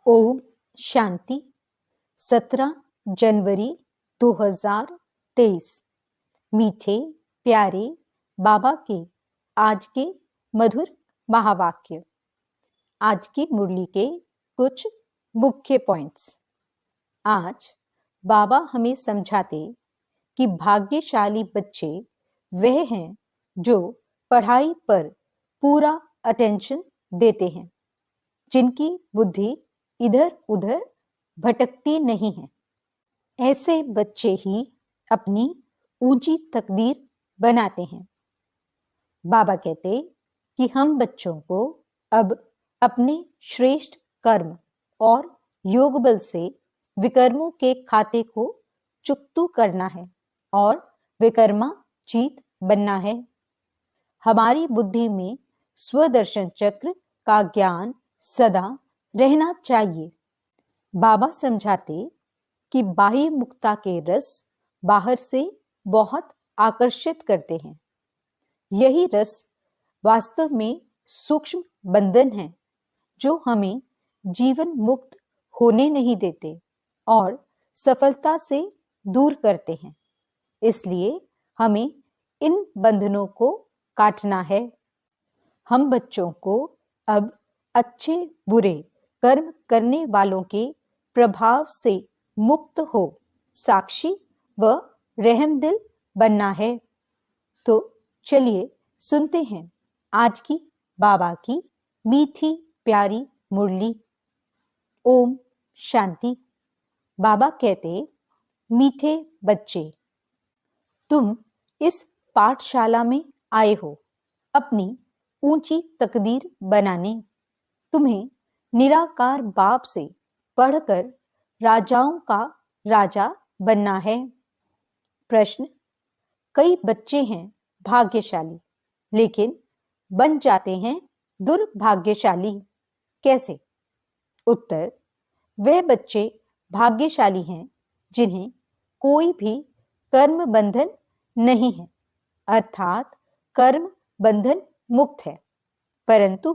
ओम शांति। 17 जनवरी 2023। मीठे प्यारे बाबा के आज के मधुर महावाक्य। आज की मुरली के कुछ मुख्य पॉइंट्स। आज बाबा हमें समझाते कि भाग्यशाली बच्चे वह हैं जो पढ़ाई पर पूरा अटेंशन देते हैं, जिनकी बुद्धि इधर उधर भटकती नहीं है। ऐसे बच्चे ही अपनी ऊंची तकदीर बनाते हैं। बाबा कहते कि हम बच्चों को अब अपने श्रेष्ठ कर्म और योग बल से विकर्मों के खाते को चुकतू करना है और विकर्मा जीत बनना है। हमारी बुद्धि में स्वदर्शन चक्र का ज्ञान सदा रहना चाहिए। बाबा समझाते कि बाह्य मुक्ता के रस बाहर से बहुत आकर्षित करते हैं। यही रस वास्तव में सूक्ष्म बंधन है जो हमें जीवन मुक्त होने नहीं देते और सफलता से दूर करते हैं। इसलिए हमें इन बंधनों को काटना है। हम बच्चों को अब अच्छे बुरे कर्म करने वालों के प्रभाव से मुक्त हो साक्षी व रहमदिल बनना है। तो चलिए सुनते हैं आज की बाबा की मीठी प्यारी मुरली। ओम शांति। बाबा कहते, मीठे बच्चे, तुम इस पाठशाला में आए हो अपनी ऊंची तकदीर बनाने। तुम्हें निराकार बाप से पढ़कर राजाओं का राजा बनना है। प्रश्न: कई बच्चे हैं भाग्यशाली, लेकिन बन जाते हैं दुर्भाग्यशाली, कैसे? उत्तर: वह बच्चे भाग्यशाली हैं जिन्हें कोई भी कर्म बंधन नहीं है, अर्थात कर्म बंधन मुक्त है, परंतु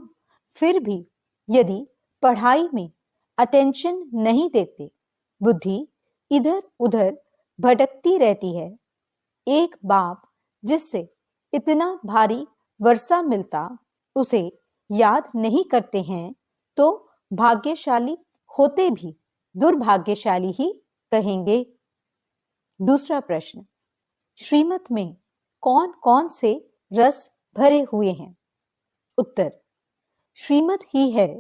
फिर भी यदि पढ़ाई में अटेंशन नहीं देते, बुद्धि इधर उधर भटकती रहती है। एक बाप जिससे इतना भारी वर्षा मिलता उसे याद नहीं करते हैं तो भाग्यशाली होते भी दुर्भाग्यशाली ही कहेंगे। दूसरा प्रश्न: श्रीमत में कौन कौन से रस भरे हुए हैं? उत्तर: श्रीमत ही है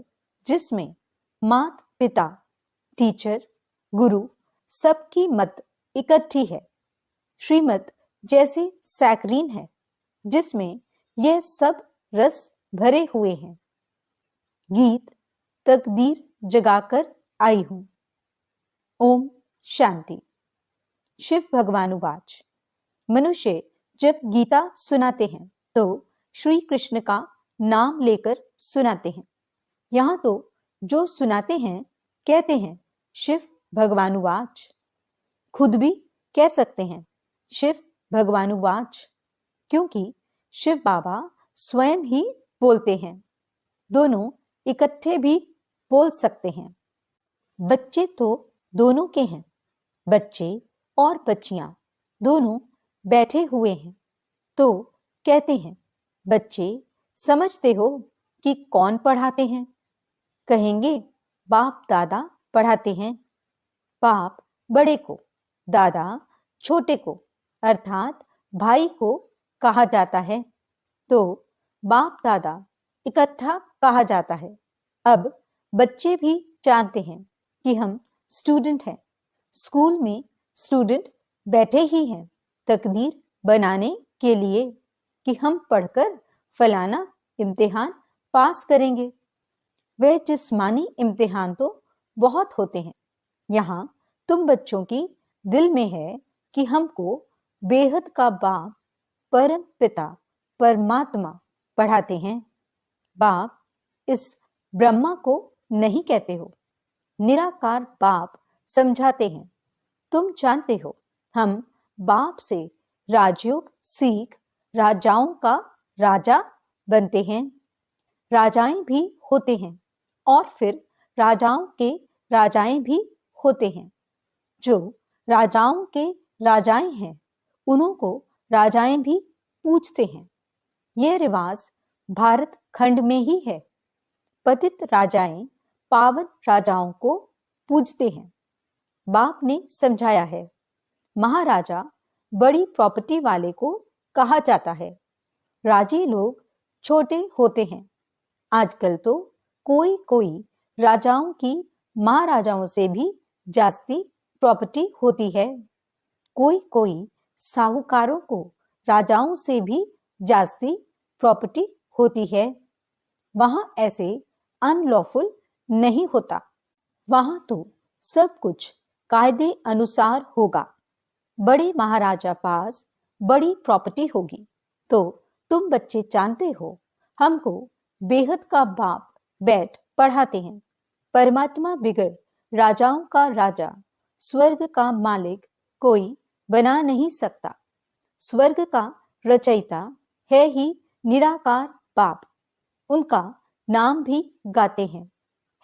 जिसमें माता पिता, टीचर, गुरु सबकी मत इकट्ठी है। श्रीमत जैसे सैकरीन है जिसमें यह सब रस भरे हुए हैं। गीत तकदीर जगाकर आई हूं। ओम शांति। शिव भगवानुवाच: मनुष्य जब गीता सुनाते हैं तो श्री कृष्ण का नाम लेकर सुनाते हैं। यहां तो जो सुनाते हैं कहते हैं शिव भगवानुवाच। खुद भी कह सकते हैं शिव भगवानुवाच, क्योंकि शिव बाबा स्वयं ही बोलते हैं। दोनों इकट्ठे भी बोल सकते हैं। बच्चे तो दोनों के हैं। बच्चे और बच्चियां दोनों बैठे हुए हैं तो कहते हैं, बच्चे समझते हो कि कौन पढ़ाते हैं? कहेंगे बाप दादा पढ़ाते हैं। बाप बड़े को, दादा छोटे को अर्थात भाई को कहा जाता है, तो बाप दादा इकट्ठा कहा जाता है। अब बच्चे भी जानते हैं कि हम स्टूडेंट हैं। स्कूल में स्टूडेंट बैठे ही हैं तकदीर बनाने के लिए कि हम पढ़कर फलाना इम्तिहान पास करेंगे। वह जिस्मानी इम्तिहान तो बहुत होते हैं। यहाँ तुम बच्चों की दिल में है कि हमको बेहद का बाप परम पिता परमात्मा पढ़ाते हैं। बाप इस ब्रह्मा को नहीं कहते हो, निराकार बाप समझाते हैं। तुम जानते हो हम बाप से राजयोग सीख राजाओं का राजा बनते हैं। राजाएं भी होते हैं और फिर राजाओं के राजाएं भी होते हैं। जो राजाओं के राजाएं हैं उन्हों को राजाएं भी पूजते हैं। यह रिवाज भारत खंड में ही है। पतित राजाएं पावन राजाओं को पूजते हैं। बाप ने समझाया है, महाराजा बड़ी प्रॉपर्टी वाले को कहा जाता है। राजे लोग छोटे होते हैं। आजकल तो कोई कोई राजाओं की महाराजाओं से भी जास्ती प्रॉपर्टी होती है। कोई कोई साहूकारों को राजाओं से भी जास्ती प्रॉपर्टी होती है। वहां ऐसे अनलॉफुल नहीं होता। वहां तो सब कुछ कायदे अनुसार होगा। बड़े महाराजा पास बड़ी प्रॉपर्टी होगी तो तुम बच्चे जानते हो, हमको बेहद का बाप बैठ पढ़ाते हैं। परमात्मा बिगड़ राजाओं का राजा, स्वर्ग का मालिक कोई बना नहीं सकता। स्वर्ग का रचयिता है ही निराकार बाप। उनका नाम भी गाते हैं,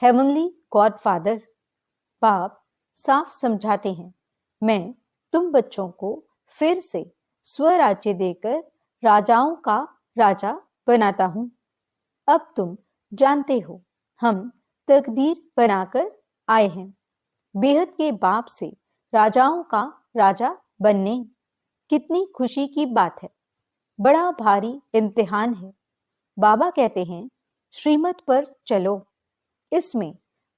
हेवनली गॉडफादर। बाप साफ समझाते हैं, मैं तुम बच्चों को फिर से स्वराज्य देकर राजाओं का राजा बनाता हूं। अब तुम जानते हो, हम तकदीर बनाकर आए हैं बेहद के बाप से राजाओं का राजा बनने। कितनी खुशी की बात है। बड़ा भारी इम्तिहान है। बाबा कहते हैं, श्रीमत पर चलो। इसमें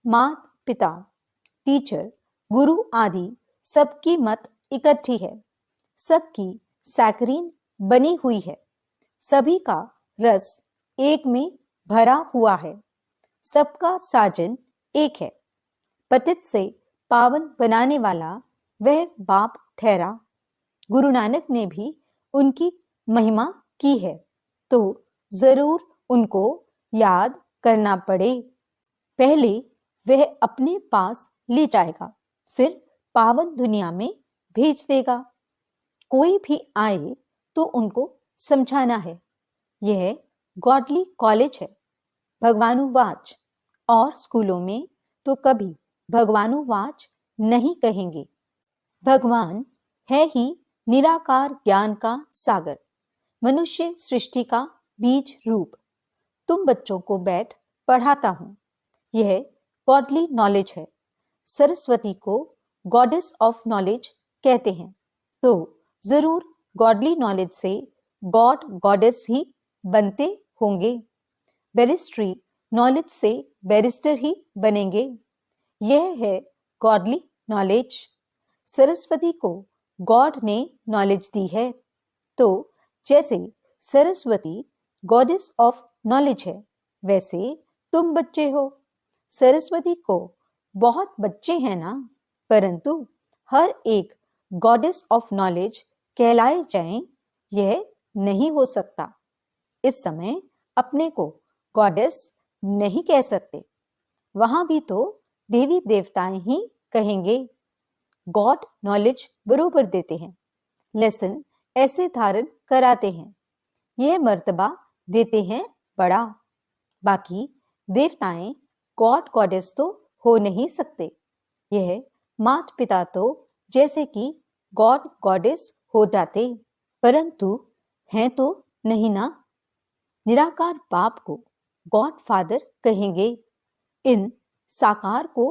माता पिता, टीचर, गुरु आदि सबकी मत इकट्ठी है। सबकी सैकरीन बनी हुई है। सभी का रस एक में भरा हुआ है। सबका साजन एक है। पतित से पावन बनाने वाला वह बाप ठहरा। गुरु नानक ने भी उनकी महिमा की है तो जरूर उनको याद करना पड़े। पहले वह अपने पास ले जाएगा, फिर पावन दुनिया में भेज देगा। कोई भी आए तो उनको समझाना है, यह गॉडली कॉलेज है, भगवानुवाच। और स्कूलों में तो कभी भगवानुवाच नहीं कहेंगे। भगवान है ही निराकार ज्ञान का सागर, मनुष्य सृष्टि का बीज रूप। तुम बच्चों को बैठ पढ़ाता हूं। यह गॉडली नॉलेज है। सरस्वती को गॉडेस ऑफ नॉलेज कहते हैं तो जरूर गॉडली नॉलेज से गॉड गॉडेस ही बनते होंगे। बैरिस्ट्री नॉलेज से बैरिस्टर ही बनेंगे। यह है गॉडली नॉलेज। सरस्वती को गॉड ने नॉलेज दी है तो जैसे सरस्वती गॉडेस ऑफ नॉलेज है, वैसे तुम बच्चे हो। सरस्वती को बहुत बच्चे हैं ना, परंतु हर एक गॉडेस ऑफ नॉलेज कहलाए जाएं, यह नहीं हो सकता। इस समय अपने को गॉडेस नहीं कह सकते। वहां भी तो देवी देवताएं ही कहेंगे। गॉड नॉलेज बरोबर देते हैं, लेसन ऐसे धारण कराते हैं, यह मर्तबा देते हैं बड़ा। बाकी देवताएं गॉड गॉडेस तो हो नहीं सकते। यह माता पिता तो जैसे कि गॉड गॉडेस हो जाते, परंतु हैं तो नहीं ना। निराकार बाप को गॉड फादर कहेंगे। इन साकार को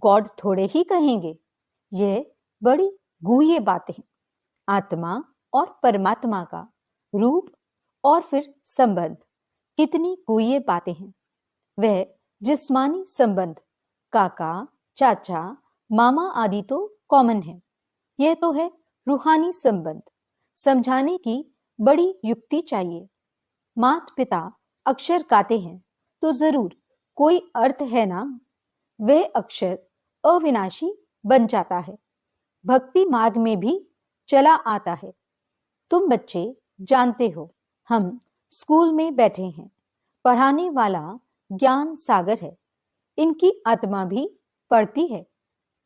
गॉड थोड़े ही कहेंगे। यह बड़ी गूह्य बातें हैं। आत्मा और परमात्मा का रूप और फिर संबंध, कितनी गूह्य बातें हैं। वह जिस्मानी संबंध, काका, चाचा, मामा आदि तो कॉमन है। यह तो है रूहानी संबंध। समझाने की बड़ी युक्ति चाहिए। माता पिता अक्षर गाते हैं तो जरूर कोई अर्थ है ना। वह अक्षर अविनाशी बन जाता है, भक्ति मार्ग में भी चला आता है। तुम बच्चे जानते हो, हम स्कूल में बैठे हैं। पढ़ाने वाला ज्ञान सागर है। इनकी आत्मा भी पढ़ती है।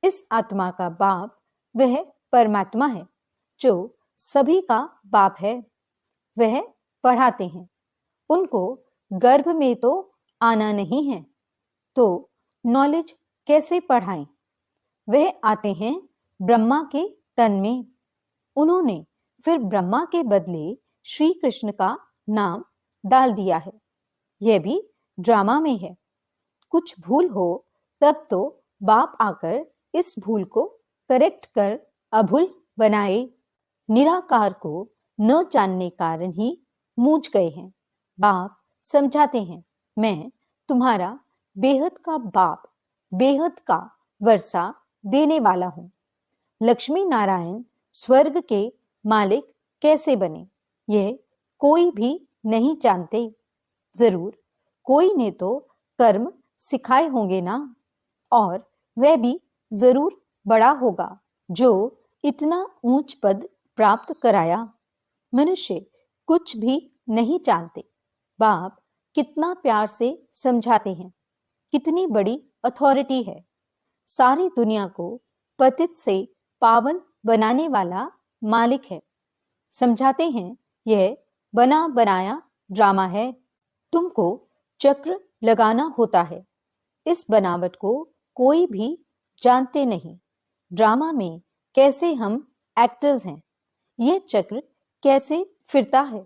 इस आत्मा का बाप वह परमात्मा है जो सभी का बाप है। वह पढ़ाते हैं। उनको गर्भ में तो आना नहीं है तो नॉलेज कैसे पढ़ाएं? वह आते हैं ब्रह्मा के तन में। उन्होंने फिर ब्रह्मा के बदले श्री कृष्ण का नाम डाल दिया है। यह भी ड्रामा में है। कुछ भूल हो तब तो बाप आकर इस भूल को करेक्ट कर अभूल बनाए। निराकार को न जानने कारण ही मूझ गए हैं। बाप समझाते हैं, मैं तुम्हारा बेहद का बाप, बेहद का वर्षा देने वाला हूं। लक्ष्मी नारायण स्वर्ग के मालिक कैसे बने, यह कोई भी नहीं जानते। जरूर कोई ने तो कर्म सिखाए होंगे ना, और वह भी जरूर बड़ा होगा जो इतना ऊंच पद प्राप्त कराया। मनुष्य कुछ भी नहीं जानते। बाप कितना प्यार से समझाते हैं, कितनी बड़ी अथॉरिटी है। सारी दुनिया को पतित से पावन बनाने वाला मालिक है। समझाते हैं, यह बना बनाया ड्रामा है। तुमको चक्र लगाना होता है। इस बनावट को कोई भी जानते नहीं। ड्रामा में कैसे हम एक्टर्स हैं। यह चक्र कैसे फिरता है।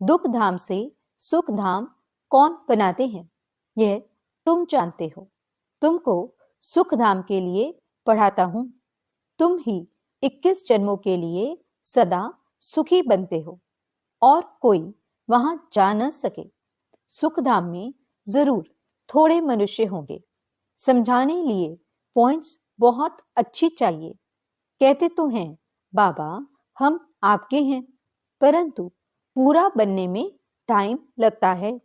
दुख धाम से सुख धाम कौन बनाते हैं, यह तुम जानते हो। तुमको सुख धाम के लिए पढ़ाता हूं। तुम ही 21 जन्मों के लिए सदा सुखी बनते हो और कोई वहां जा न सके। सुख धाम में जरूर थोड़े मनुष्य होंगे। समझाने लिए पॉइंट्स बहुत अच्छी चाहिए। कहते तो हैं बाबा हम आपके हैं, परंतु पूरा बनने में टाइम लगता है।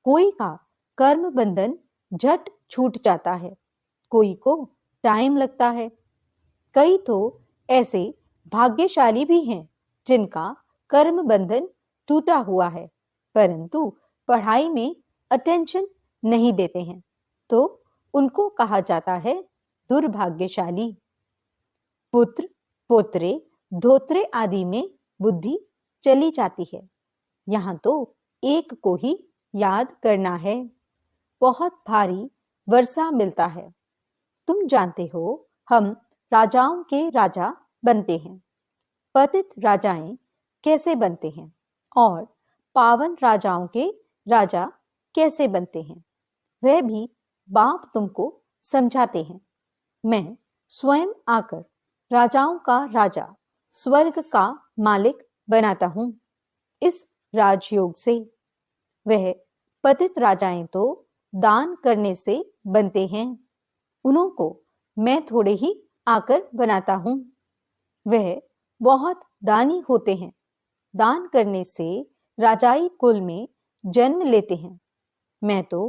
कोई का कर्म बंधन झट छूट जाता है, कोई को टाइम लगता है। कई तो ऐसे भाग्यशाली भी हैं जिनका कर्म बंधन टूटा हुआ है, परंतु पढ़ाई में अटेंशन नहीं देते हैं, तो उनको कहा जाता है दुर्भाग्यशाली। पुत्र पोत्रे धोत्रे आदि में बुद्धि चली जाती है। यहाँ तो एक को ही याद करना है। बहुत भारी वर्षा मिलता है। तुम जानते हो हम राजाओं के राजा बनते हैं। पतित राजाएं कैसे बनते हैं और पावन राजाओं के राजा कैसे बनते हैं, वह भी बाप तुमको समझाते हैं। मैं स्वयं आकर राजाओं का राजा, स्वर्ग का मालिक बनाता हूं। इस राजयोग से वह पतित राजाएं तो दान करने से बनते हैं। उन्हों को मैं थोड़े ही आकर बनाता हूं। वह बहुत दानी होते हैं। दान करने से राजाई कुल में जन्म लेते हैं। मैं तो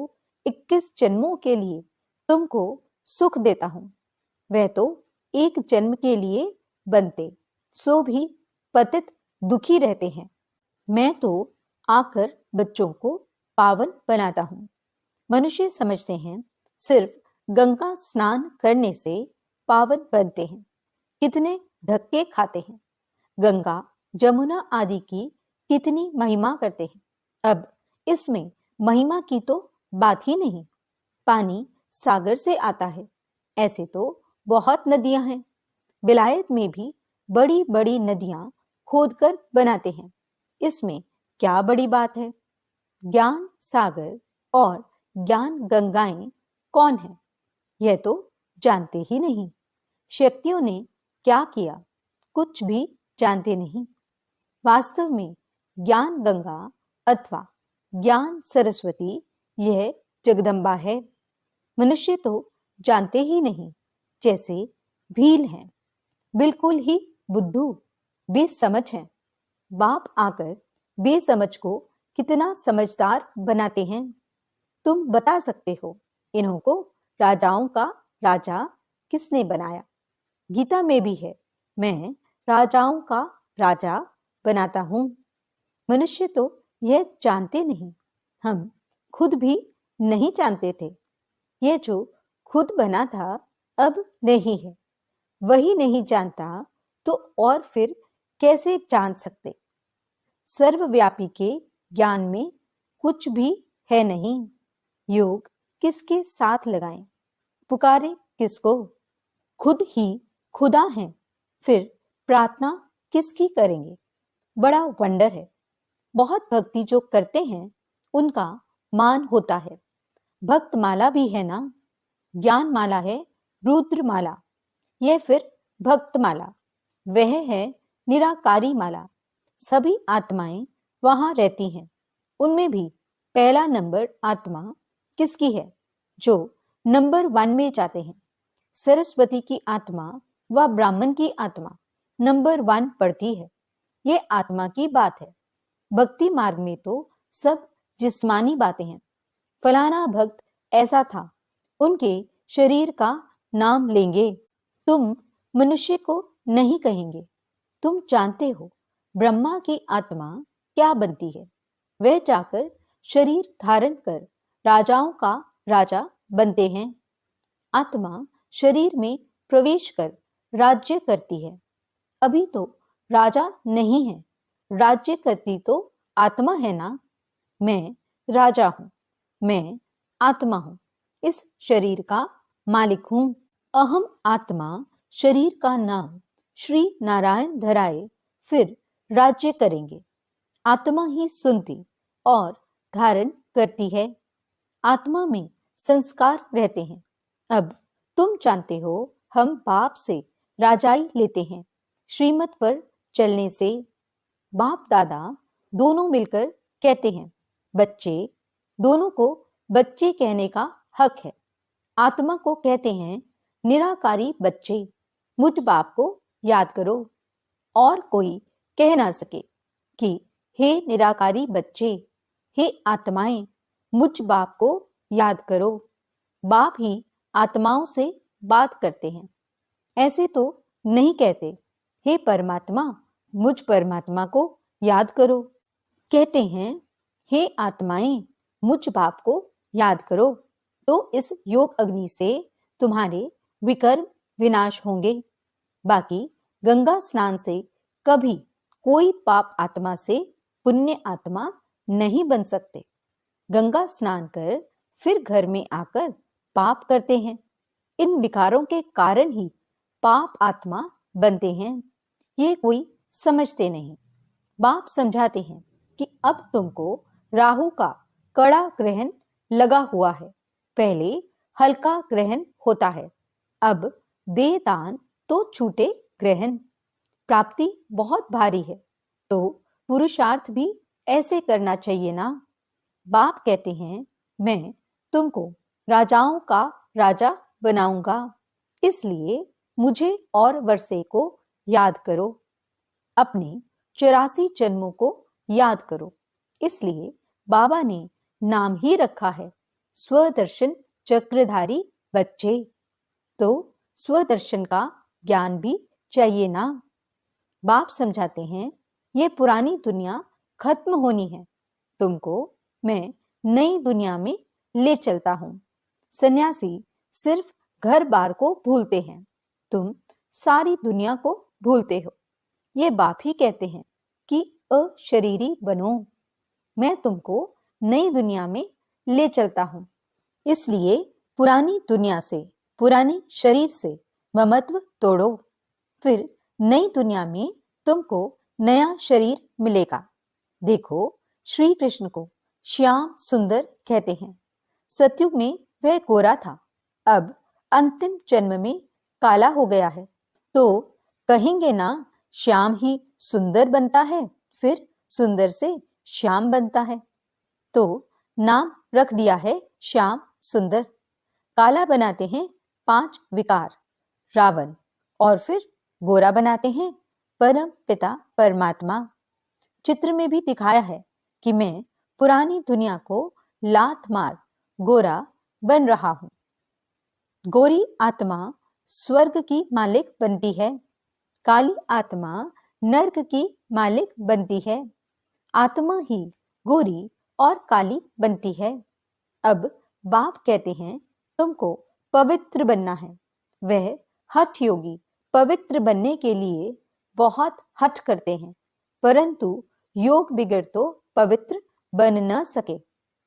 21 जन्मों के लिए तुमको सुख देता हूं। वह तो एक जन्म के लिए बनते, सो भी पतित दुखी रहते हैं। मैं तो आकर बच्चों को पावन बनाता हूं। मनुष्य समझते हैं सिर्फ गंगा स्नान करने से पावन बनते हैं। कितने धक्के खाते हैं। गंगा जमुना आदि की कितनी महिमा करते हैं। अब इसमें महिमा की तो बात ही नहीं। पानी सागर से आता है। ऐसे तो बहुत नदियां हैं। विलायत में भी बड़ी बड़ी नदियां खोदकर बनाते हैं। इसमें क्या बड़ी बात है। ज्ञान सागर और ज्ञान गंगाएं कौन है, यह तो जानते ही नहीं। शक्तियों ने क्या किया, कुछ भी जानते नहीं। वास्तव में ज्ञान गंगा अथवा ज्ञान सरस्वती यह जगदम्बा है। मनुष्य तो जानते ही नहीं। जैसे भील हैं, बिल्कुल ही बुद्धू, बेसमझ हैं। बाप आकर बेसमझ को कितना समझदार बनाते हैं। तुम बता सकते हो इन्हों को राजाओं का राजा किसने बनाया। गीता में भी है, मैं राजाओं का राजा बनाता हूं। मनुष्य तो यह जानते नहीं। हम खुद भी नहीं जानते थे। यह जो खुद बना था अब नहीं है। वही नहीं जानता तो और फिर कैसे जान सकते। सर्वव्यापी के ज्ञान में कुछ भी है नहीं। योग किसके साथ लगाएं। पुकारे किसको? खुद ही खुदा हैं, फिर प्रार्थना किसकी करेंगे? बड़ा वंडर है। बहुत भक्ति जो करते हैं उनका मान होता है। भक्त माला भी है ना, ज्ञान माला है, रुद्र माला, यह फिर भक्त माला, वह है निराकारी माला। सभी आत्माएं वहां रहती हैं। उनमें भी पहला नंबर आत्मा किसकी है? जो नंबर 1 में जाते हैं। सरस्वती की आत्मा व ब्राह्मण की आत्मा नंबर 1 पढ़ती है। ये आत्मा की बात है। भक्ति मार्ग में तो सब जिस्मानी बातें हैं। फलाना भक्त ऐसा था, उनके शरीर का नाम लेंगे। तुम मनुष्य को नहीं कहेंगे। तुम जानते हो ब्रह्मा की आत्मा क्या बनती है? वह जाकर शरीर धारण कर राजाओं का राजा बनते हैं। आत्मा शरीर में प्रवेश कर राज्य करती है। अभी तो राजा नहीं है, राज्य करती तो आत्मा है ना। मैं राजा हूं, मैं आत्मा हूं, इस शरीर का मालिक हूं। अहम आत्मा शरीर का नाम श्री नारायण धराए, फिर राज्य करेंगे। आत्मा ही सुनती और धारण करती है। आत्मा में संस्कार रहते हैं। अब तुम जानते हो हम बाप से राजाई लेते हैं श्रीमत पर चलने से। बाप दादा दोनों मिलकर कहते हैं बच्चे, दोनों को बच्चे कहने का हक है। आत्मा को कहते हैं निराकारी बच्चे, मुझ बाप को याद करो। और कोई कह ना सके कि हे निराकारी बच्चे, हे आत्माएं, मुझ बाप को याद करो। बाप ही आत्माओं से बात करते हैं। ऐसे तो नहीं कहते हे परमात्मा, मुझ परमात्मा को याद करो। कहते हैं हे आत्माएं, मुझ बाप को याद करो। तो इस योग अग्नि से तुम्हारे विकर्म विनाश होंगे। बाकी गंगा स्नान से कभी कोई पाप आत्मा से पुण्य आत्मा नहीं बन सकते। गंगा स्नान कर फिर घर में आकर पाप करते हैं। इन विकारों के कारण ही पाप आत्मा बनते हैं। ये कोई समझते नहीं। बाप समझाते हैं कि अब तुमको राहु का कड़ा ग्रहण लगा हुआ है। पहले हल्का ग्रहण होता है, अब देह दान तो छूटे ग्रहण। प्राप्ति बहुत भारी है, तो पुरुषार्थ भी ऐसे करना चाहिए ना। बाप कहते हैं मैं तुमको राजाओं का राजा बनाऊंगा, इसलिए मुझे और वर्षे को याद करो। अपने 84 जन्मों को याद करो। इसलिए बाबा ने नाम ही रखा है स्वदर्शन चक्रधारी बच्चे। तो स्वदर्शन का ज्ञान भी चाहिए ना। बाप समझाते हैं ये पुरानी दुनिया खत्म होनी है, तुमको मैं नई दुनिया में ले चलता हूं। सन्यासी सिर्फ घर बार को भूलते हैं, तुम सारी दुनिया को भूलते हो। ये बाप ही कहते हैं कि अशरीरी बनो। मैं तुमको नई दुनिया में ले चलता हूं। इसलिए पुरानी दुनिया से, पुरानी शरीर से ममत्व तोड़ो। फिर नई दुनिया में तुमको नया शरीर मिलेगा। देखो श्री कृष्ण को श्याम सुंदर कहते हैं। सतयुग में वह गोरा था, अब अंतिम जन्म में काला हो गया है। तो कहेंगे ना श्याम ही सुंदर बनता है, फिर सुंदर से श्याम बनता है। तो नाम रख दिया है श्याम सुंदर। काला बनाते हैं 5 विकार रावण, और फिर गोरा बनाते हैं परम पिता परमात्मा। चित्र में भी दिखाया है कि मैं पुरानी दुनिया को लात मार गोरा बन रहा हूं। गोरी आत्मा स्वर्ग की मालिक बनती है, काली आत्मा नर्क की मालिक बनती है। आत्मा ही गोरी और काली बनती है। अब बाप कहते हैं तुमको पवित्र बनना है। वह हठ योगी पवित्र बनने के लिए बहुत हठ करते हैं, परंतु योग बिगड़ तो पवित्र बन न सके।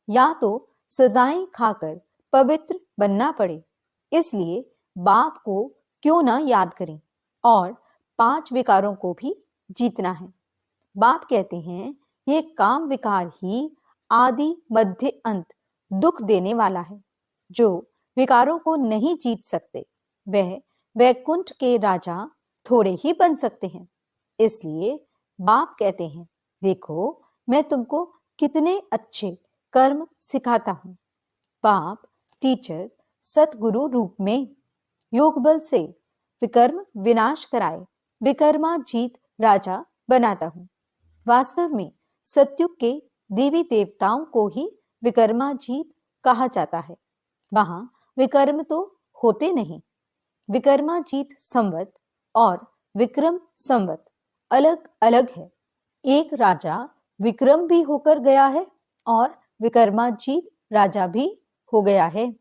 या तो सजाएं खाकर पवित्र बनना पड़े, इसलिए बाप को क्यों ना याद करें और 5 विकारों को भी जीतना है। बाप कहते हैं ये काम विकार ही आदि मध्य अंत दुख देने वाला है। जो विकारों को नहीं जीत सकते वह वैकुंठ के राजा थोड़े ही बन सकते हैं। इसलिए बाप कहते हैं देखो मैं तुमको कितने अच्छे कर्म सिखाता हूं। बाप टीचर सतगुरु रूप में योग बल से विकर्म विनाश कराए विकर्माजीत राजा बनाता हूं। वास्तव में सतयुग के देवी देवताओं को ही विकर्माजीत कहा जाता है। वहां विकर्म तो होते नहीं। विकर्माजीत संवत और विक्रम संवत अलग अलग है। एक राजा विक्रम भी होकर गया है और विकर्माजीत राजा भी हो गया है।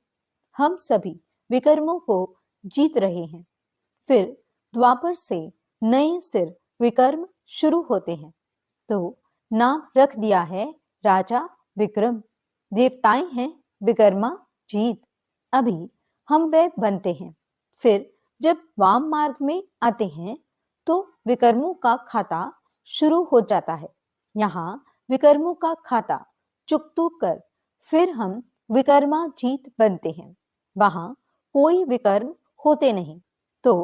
हम सभी विकर्मों को जीत रहे हैं। फिर द्वापर से नए सिर विकर्म शुरू होते हैं तो नाम रख दिया है राजा विक्रम। देवताएं हैं विकर्माजीत। अभी हम वह बनते हैं। फिर जब वाम मार्ग में आते हैं तो विकर्मों का खाता शुरू हो जाता है। यहाँ विकर्मों का खाता चुकतू कर फिर हम विकर्माजीत बनते हैं। वहां कोई विकर्म होते नहीं। तो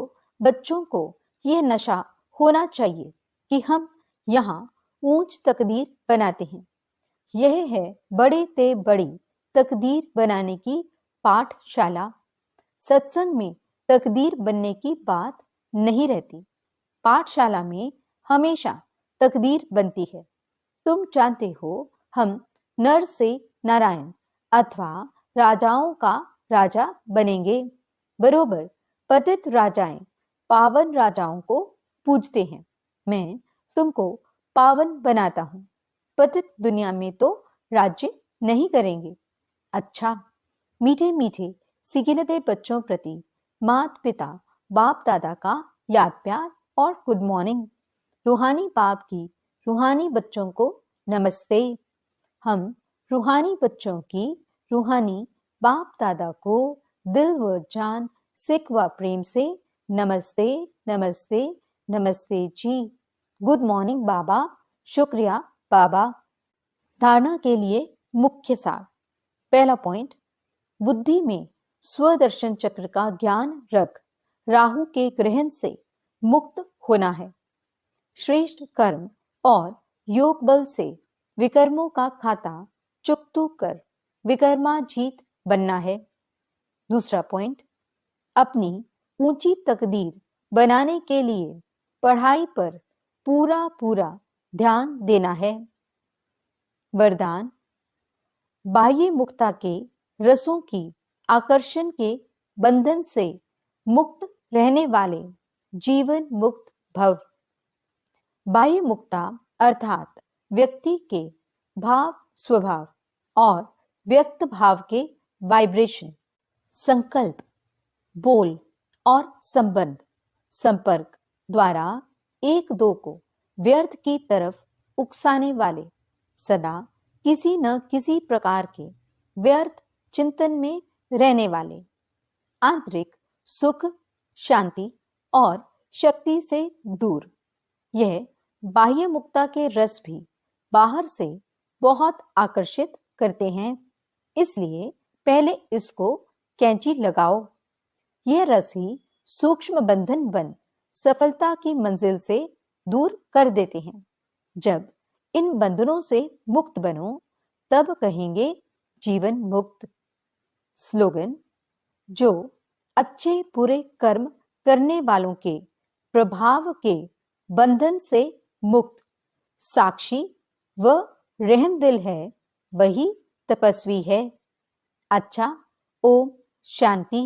बच्चों को यह नशा होना चाहिए कि हम यहाँ ऊंच तकदीर बनाते हैं। यह है बड़े ते बड़ी तकदीर बनाने की पाठशाला। सत्संग में तकदीर बनने की बात नहीं रहती। पाठशाला में हमेशा तकदीर बनती है। तुम जानते हो हम नर से नारायण अथवा राजाओं का राजा बनेंगे। बरोबर पतित राजाएं पावन राजाओं को पूजते हैं। मैं तुमको पावन बनाता हूं। पतित दुनिया में तो राज्य नहीं करेंगे। अच्छा मीठे मीठे सिकिनते बच्चों प्रति माता पिता बाप दादा का याद प्यार और गुड मॉर्निंग। रूहानी बाप की रूहानी बच्चों को नमस्ते। हम रूहानी बच्चों की रूहानी बाप दादा को दिल व जान सिख व प्रेम से नमस्ते नमस्ते नमस्ते जी। गुड मॉर्निंग बाबा। शुक्रिया बाबा। धारणा के लिए मुख्य सार। पहला पॉइंट, बुद्धि में स्वदर्शन चक्र का ज्ञान रख राहु के ग्रहण से मुक्त होना है। श्रेष्ठ कर्म और योग बल से विकर्मों का खाता चुकतू कर विकर्माजीत बनना है। दूसरा पॉइंट, अपनी ऊंची तकदीर बनाने के लिए पढ़ाई पर पूरा पूरा ध्यान देना है। वरदान, बाह्य मुक्ता के रसों की आकर्षण के बंधन से मुक्त रहने वाले जीवन मुक्त भव। बाह्य मुक्ता अर्थात व्यक्ति के भाव स्वभाव और व्यक्त भाव के वाइब्रेशन, संकल्प, बोल और संबंध संपर्क द्वारा एक दो को व्यर्थ की तरफ उकसाने वाले, सदा किसी न किसी प्रकार के व्यर्थ चिंतन में रहने वाले, आंतरिक सुख शांति और शक्ति से दूर। यह बाह्य मुक्ता के रस भी बाहर से बहुत आकर्षित करते हैं। इसलिए पहले इसको कैंची लगाओ। यह रस ही सूक्ष्म बंधन बन सफलता की मंजिल से दूर कर देते हैं। जब इन बंधनों से मुक्त बनो तब कहेंगे जीवन मुक्त। स्लोगन, जो अच्छे बुरे कर्म करने वालों के प्रभाव के बंधन से मुक्त साक्षी व रहमदिल है वही तपस्वी है। अच्छा, ओम शांति।